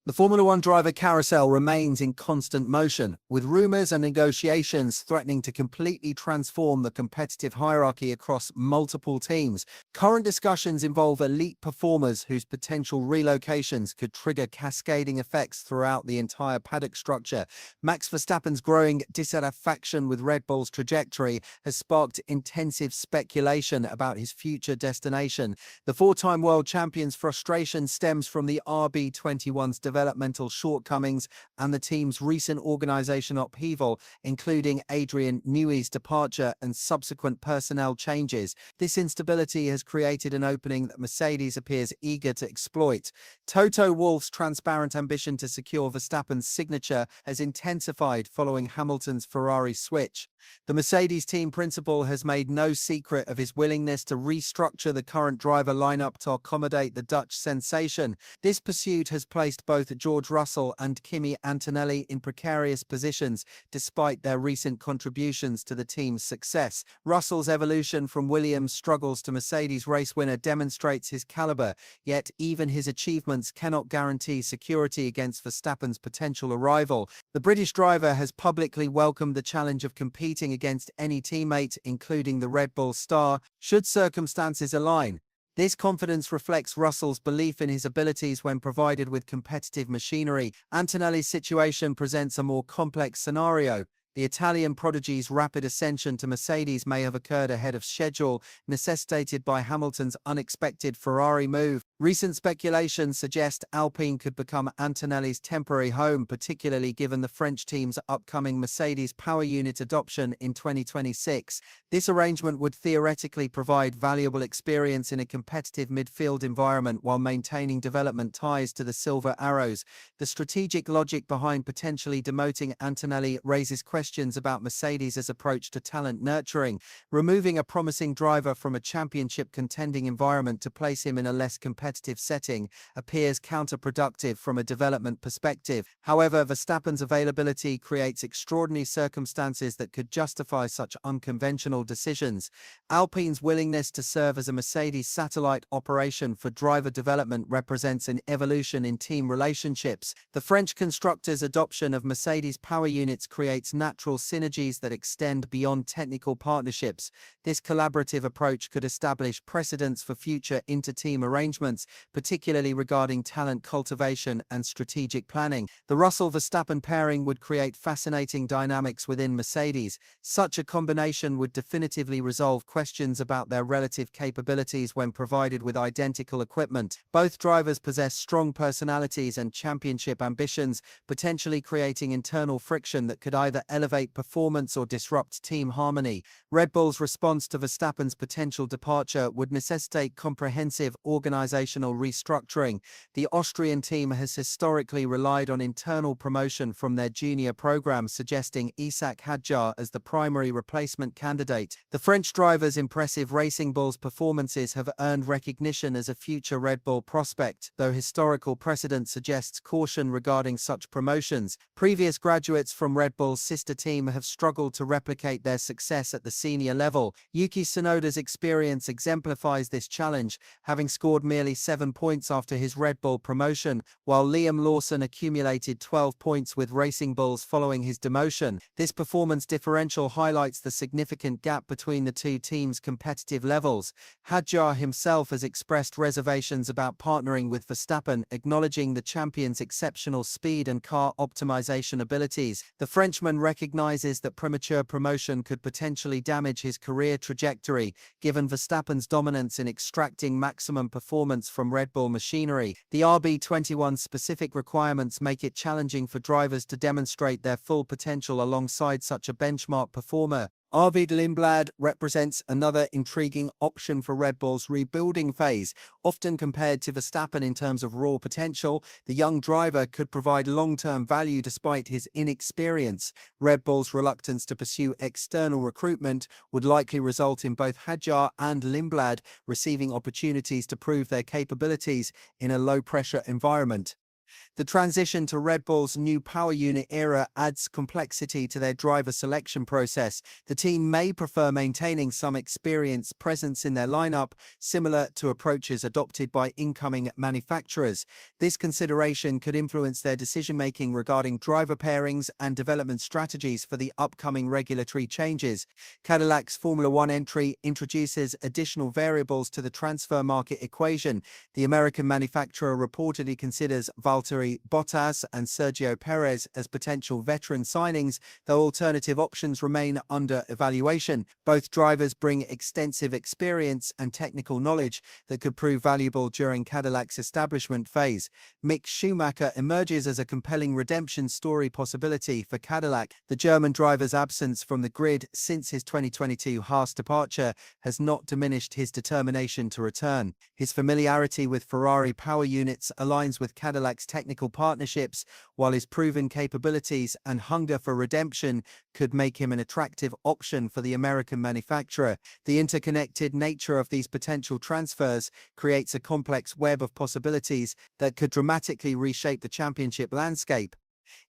The Formula One driver carousel remains in constant motion, with rumours and negotiations threatening to completely transform the competitive hierarchy across multiple teams. Current discussions involve elite performers whose potential relocations could trigger cascading effects throughout the entire paddock structure. Max Verstappen's growing dissatisfaction with Red Bull's trajectory has sparked intensive speculation about his future destination. The four-time world champion's frustration stems from the RB21's developmental shortcomings and the team's recent organisation upheaval, including Adrian Newey's departure and subsequent personnel changes. This instability has created an opening that Mercedes appears eager to exploit. Toto Wolff's transparent ambition to secure Verstappen's signature has intensified following Hamilton's Ferrari switch. The Mercedes team principal has made no secret of his willingness to restructure the current driver lineup to accommodate the Dutch sensation. This pursuit has placed both George Russell and Kimi Antonelli in precarious positions, despite their recent contributions to the team's success. Russell's evolution from Williams' struggles to Mercedes race winner demonstrates his caliber, yet even his achievements cannot guarantee security against Verstappen's potential arrival. The British driver has publicly welcomed the challenge of competing against any teammate, including the Red Bull star, should circumstances align. This confidence reflects Russell's belief in his abilities when provided with competitive machinery. Antonelli's situation presents a more complex scenario. The Italian prodigy's rapid ascension to Mercedes may have occurred ahead of schedule, necessitated by Hamilton's unexpected Ferrari move. Recent speculation suggests Alpine could become Antonelli's temporary home, particularly given the French team's upcoming Mercedes power unit adoption in 2026. This arrangement would theoretically provide valuable experience in a competitive midfield environment while maintaining development ties to the Silver Arrows. The strategic logic behind potentially demoting Antonelli raises questions about Mercedes' approach to talent nurturing. Removing a promising driver from a championship contending environment to place him in a less competitive setting appears counterproductive from a development perspective. However, Verstappen's availability creates extraordinary circumstances that could justify such unconventional decisions. Alpine's willingness to serve as a Mercedes satellite operation for driver development represents an evolution in team relationships. The French constructors' adoption of Mercedes power units creates natural synergies that extend beyond technical partnerships. This collaborative approach could establish precedents for future inter-team arrangements, particularly regarding talent cultivation and strategic planning. The Russell-Verstappen pairing would create fascinating dynamics within Mercedes. Such a combination would definitively resolve questions about their relative capabilities when provided with identical equipment. Both drivers possess strong personalities and championship ambitions, potentially creating internal friction that could either elevate performance or disrupt team harmony. Red Bull's response to Verstappen's potential departure would necessitate comprehensive organizational restructuring. The Austrian team has historically relied on internal promotion from their junior program, suggesting Isack Hadjar as the primary replacement candidate. The French driver's impressive Racing Bull's performances have earned recognition as a future Red Bull prospect, though historical precedent suggests caution regarding such promotions. Previous graduates from Red Bull's sister team have struggled to replicate their success at the senior level. Yuki Tsunoda's experience exemplifies this challenge, having scored merely 7 points after his Red Bull promotion, while Liam Lawson accumulated 12 points with Racing Bulls following his demotion. This performance differential highlights the significant gap between the two teams' competitive levels. Hadjar himself has expressed reservations about partnering with Verstappen, acknowledging the champion's exceptional speed and car optimization abilities. The Frenchman recognizes that premature promotion could potentially damage his career trajectory, given Verstappen's dominance in extracting maximum performance from Red Bull machinery. The RB21's specific requirements make it challenging for drivers to demonstrate their full potential alongside such a benchmark performer. Arvid Lindblad represents another intriguing option for Red Bull's rebuilding phase. Often compared to Verstappen in terms of raw potential, the young driver could provide long-term value despite his inexperience. Red Bull's reluctance to pursue external recruitment would likely result in both Hadjar and Lindblad receiving opportunities to prove their capabilities in a low-pressure environment. The transition to Red Bull's new power unit era adds complexity to their driver selection process. The team may prefer maintaining some experienced presence in their lineup, similar to approaches adopted by incoming manufacturers. This consideration could influence their decision-making regarding driver pairings and development strategies for the upcoming regulatory changes. Cadillac's Formula One entry introduces additional variables to the transfer market equation. The American manufacturer reportedly considers Valtteri Bottas and Sergio Perez as potential veteran signings, though alternative options remain under evaluation. Both drivers bring extensive experience and technical knowledge that could prove valuable during Cadillac's establishment phase. Mick Schumacher emerges as a compelling redemption story possibility for Cadillac. The German driver's absence from the grid since his 2022 Haas departure has not diminished his determination to return. His familiarity with Ferrari power units aligns with Cadillac's technical partnerships, while his proven capabilities and hunger for redemption could make him an attractive option for the American manufacturer. The interconnected nature of these potential transfers creates a complex web of possibilities that could dramatically reshape the championship landscape.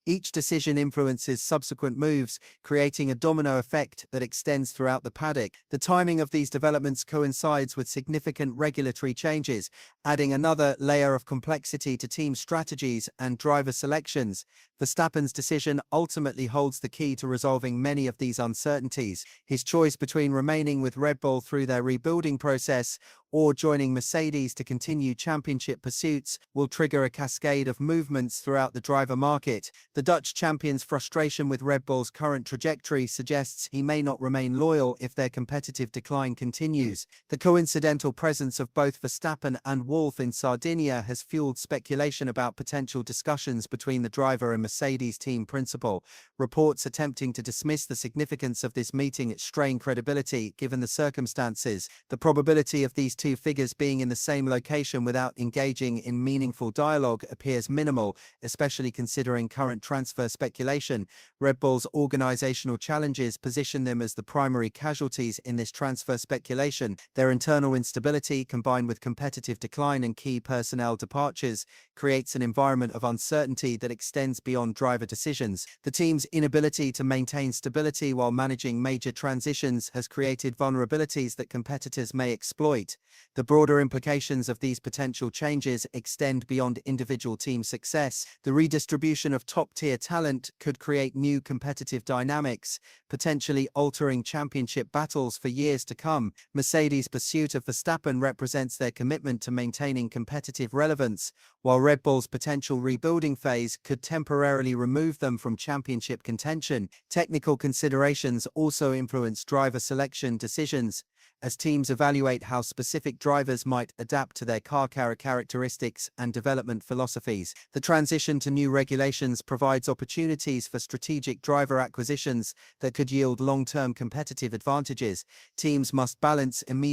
Each decision influences subsequent moves, creating a domino effect that extends throughout the paddock. The timing of these developments coincides with significant regulatory changes, adding another layer of complexity to team strategies and driver selections. Verstappen's decision ultimately holds the key to resolving many of these uncertainties. His choice between remaining with Red Bull through their rebuilding process or joining Mercedes to continue championship pursuits will trigger a cascade of movements throughout the driver market. The Dutch champion's frustration with Red Bull's current trajectory suggests he may not remain loyal if their competitive decline continues. The coincidental presence of both Verstappen and Wolff in Sardinia has fueled speculation about potential discussions between the driver and Mercedes team principal. Reports attempting to dismiss the significance of this meeting strain credibility given the circumstances. The probability of these two figures being in the same location without engaging in meaningful dialogue appears minimal, especially considering current transfer speculation. Red Bull's organizational challenges position them as the primary casualties in this transfer speculation. Their internal instability, combined with competitive decline and key personnel departures, creates an environment of uncertainty that extends beyond driver decisions. The team's inability to maintain stability while managing major transitions has created vulnerabilities that competitors may exploit. The broader implications of these potential changes extend beyond individual team success. The redistribution of top-tier talent could create new competitive dynamics, potentially altering championship battles for years to come. Mercedes' pursuit of Verstappen represents their commitment to maintaining competitive relevance, while Red Bull's potential rebuilding phase could temporarily remove them from championship contention. Technical considerations also influence driver selection decisions, as teams evaluate how specific drivers might adapt to their car characteristics and development philosophies. The transition to new regulations provides opportunities for strategic driver acquisitions that could yield long-term competitive advantages. Teams must balance immediate